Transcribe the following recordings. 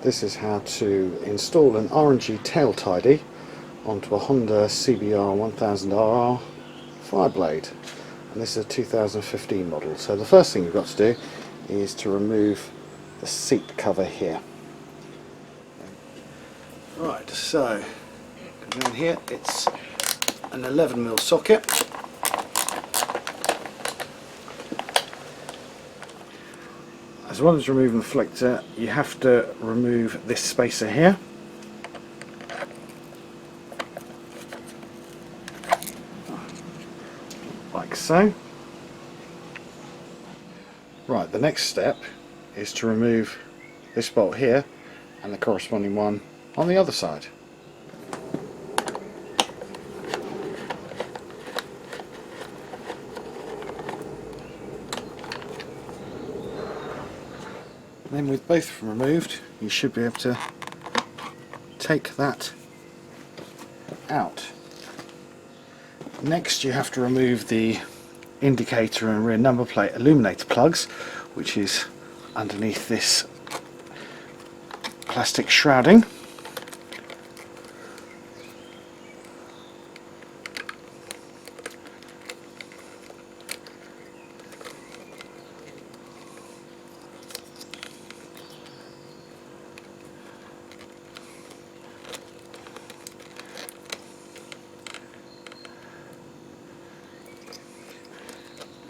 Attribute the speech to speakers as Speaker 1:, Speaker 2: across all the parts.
Speaker 1: this is how to install an RNG tail tidy onto a Honda CBR1000RR Fireblade, and this is a 2015 model. So the first thing you've got to do is to remove the seat cover here. Right, so down here it's an 11mm socket. As well as removing the flictor, you have to remove this spacer here. Like so. Right, the next step is to remove this bolt here and the corresponding one on the other side. Then with both removed, you should be able to take that out. Next you have to remove the indicator and rear number plate illuminator plugs, which is underneath this plastic shrouding.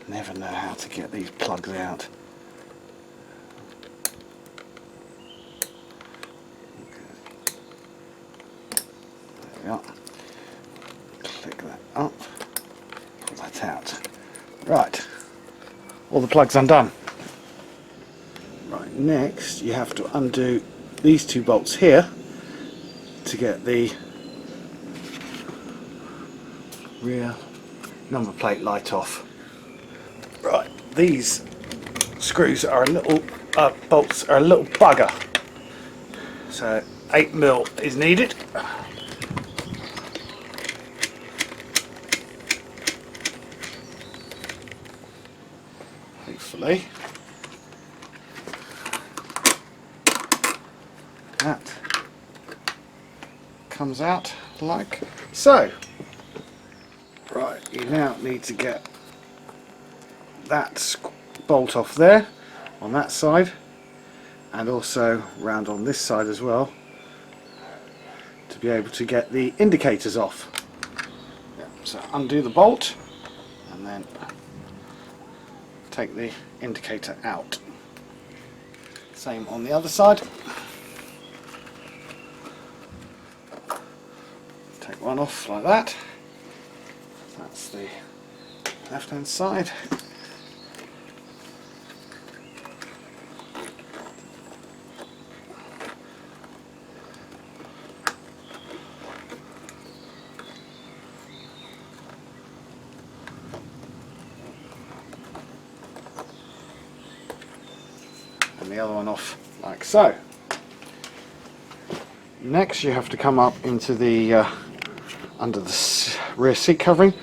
Speaker 1: Never know how to get these plugs out. There we are. Click that up, pull that out. Right, all the plugs undone. Right, next you have to undo these two bolts here to get the rear number plate light off. Right, these screws are a little, bolts are a little bugger, so 8mm is needed. Hopefully that comes out like so. Right, you now need to get that bolt off there on that side, and also round on this side as well, to be able to get the indicators off. Yep, so undo the bolt and then take the indicator out. Same on the other side. Take one off like that. That's the left hand side. And the other one off like so. Next you have to come up into the under the rear seat covering,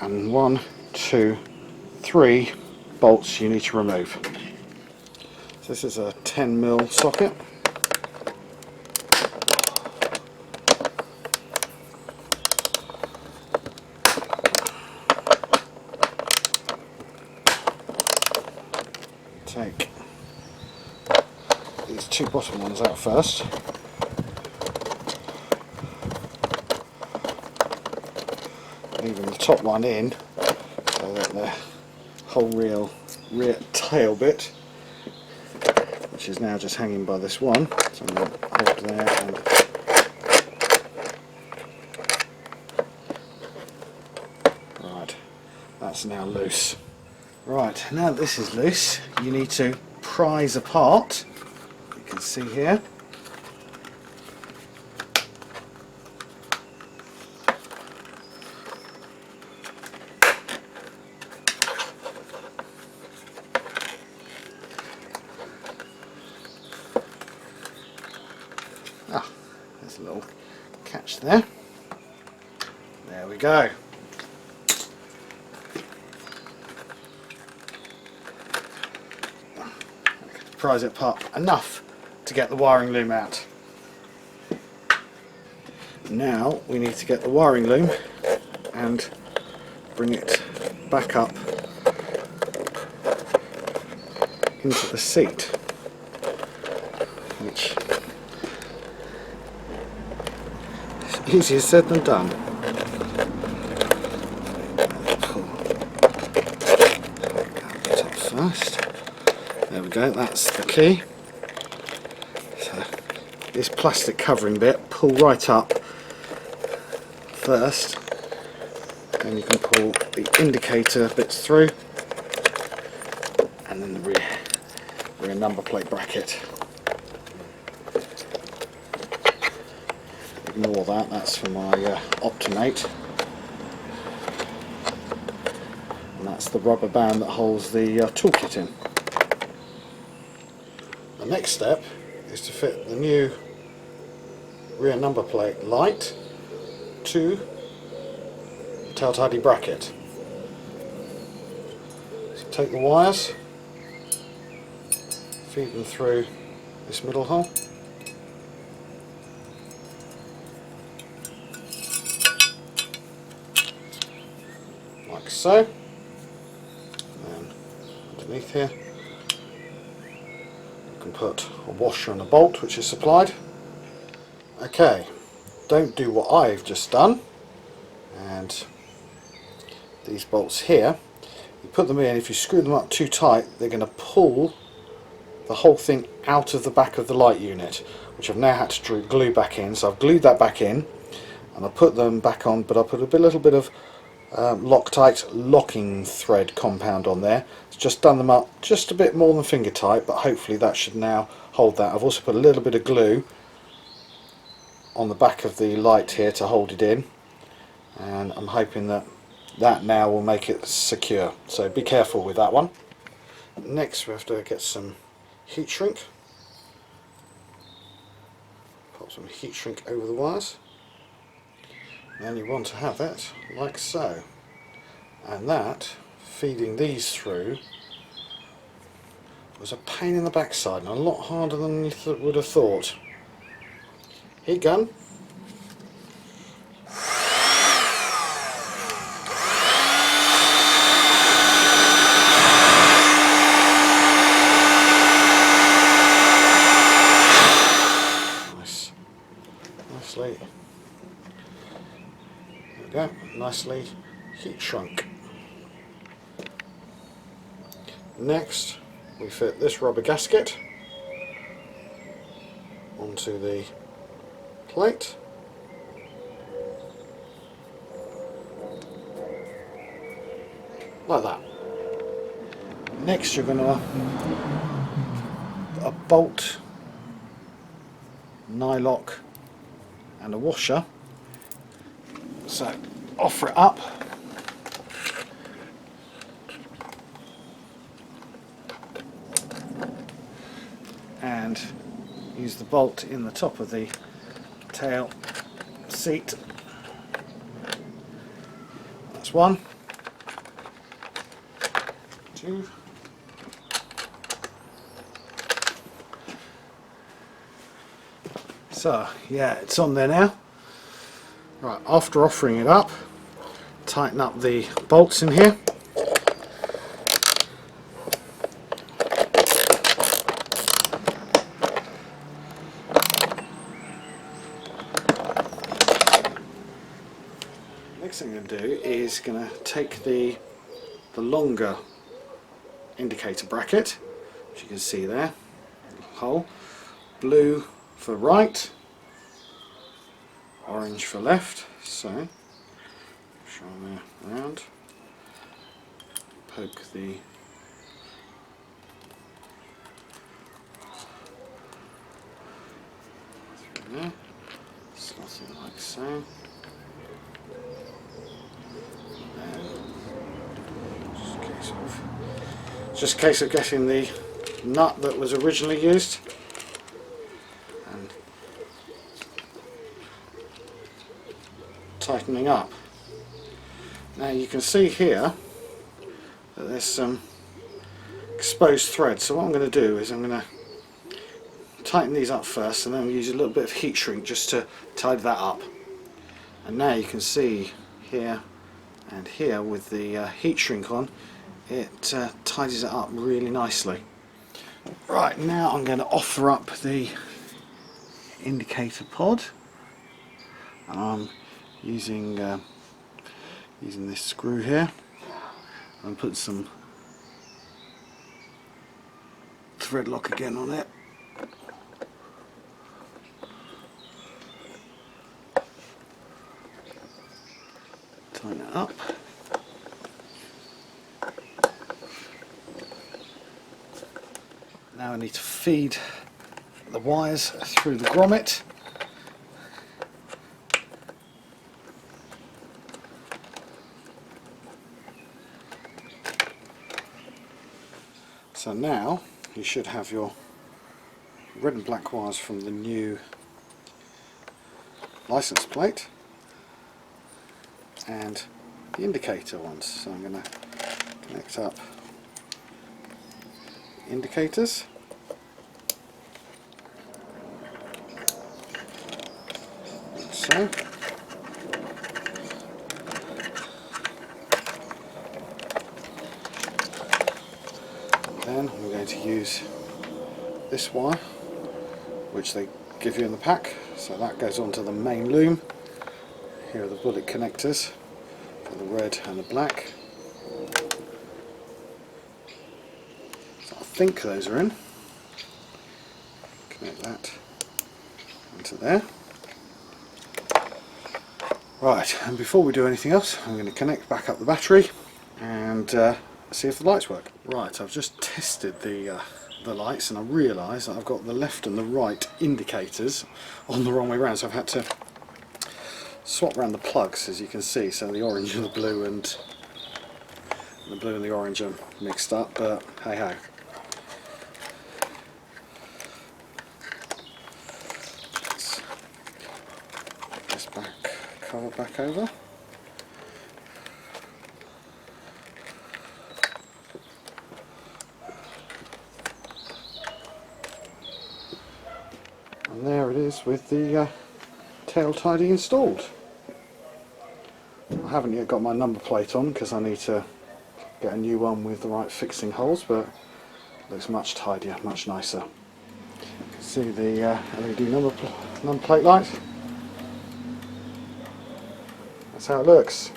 Speaker 1: and 1, 2, 3 bolts you need to remove. So this is a 10mm socket. Take these two bottom ones out first. Leaving the top one in so that the whole rear tail bit, which is now just hanging by this one, so I'm going to hold there and right, that's now loose. Right, now that this is loose, you need to prise apart. You can see here. Ah, there's a little catch there. There we go. Prise it apart enough to get the wiring loom out. Now we need to get the wiring loom and bring it back up into the seat, which is easier said than done. Pull it up first. There we go, that's the key. So this plastic covering bit, pull right up first, and you can pull the indicator bits through, and then the rear number plate bracket. Ignore that, that's for my Optimate, and that's the rubber band that holds the toolkit in. The next step is to fit the new rear number plate light to the tail tidy bracket. So take the wires, feed them through this middle hole, like so, and underneath here you can put a washer and a bolt which is supplied. Okay, don't do what I've just done, and these bolts here, you put them in, if you screw them up too tight they're going to pull the whole thing out of the back of the light unit, which I've now had to glue back in. So I've glued that back in and I put them back on, but I put a little bit of Loctite locking thread compound on there. It's just done them up just a bit more than finger tight, but hopefully that should now hold that. I've also put a little bit of glue on the back of the light here to hold it in, and I'm hoping that that now will make it secure, so be careful with that one. Next we have to get some heat shrink. Pop some heat shrink over the wires, and then you want to have it like so, and that feeding these through was a pain in the backside and a lot harder than you would have thought. Heat gun. Nicely. There we go. Nicely heat shrunk. Next, we fit this rubber gasket onto the plate. Like that. Next you're going to a bolt, nylock and a washer. So offer it up, and use the bolt in the top of the tail seat. That's one, two, so yeah, it's on there now. Right, after offering it up, tighten up the bolts in here. Next thing I'm going to do is going to take the longer indicator bracket, which you can see there, hole, blue for right, orange for left, so show them around, poke the through there, slot it like so. Just a case of getting the nut that was originally used and tightening up. Now you can see here that there's some exposed thread, so what I'm going to do is I'm going to tighten these up first, and then we'll use a little bit of heat shrink just to tidy that up. And now you can see here and here with the heat shrink on, it tidies it up really nicely. Right, now I'm going to offer up the indicator pod. I'm using this screw here. I'm putting some thread lock again on it. Tighten it up. Now I need to feed the wires through the grommet. So now you should have your red and black wires from the new license plate and the indicator ones. So I'm going to connect up the indicators. Like so. Then I'm going to use this wire, which they give you in the pack, so that goes onto the main loom. Here are the bullet connectors for the red and the black. So I think those are in. Connect that into there. Right, and before we do anything else, I'm going to connect back up the battery and see if the lights work. Right, I've just tested the lights, and I realise that I've got the left and the right indicators on the wrong way around, so I've had to swap around the plugs, as you can see. So the orange and the blue and the orange are mixed up, but hey ho. Let's put this cover back over. And there it is with the tail tidy installed. I haven't yet got my number plate on because I need to get a new one with the right fixing holes, but it looks much tidier, much nicer. You can see the LED number plate light. That's how it looks.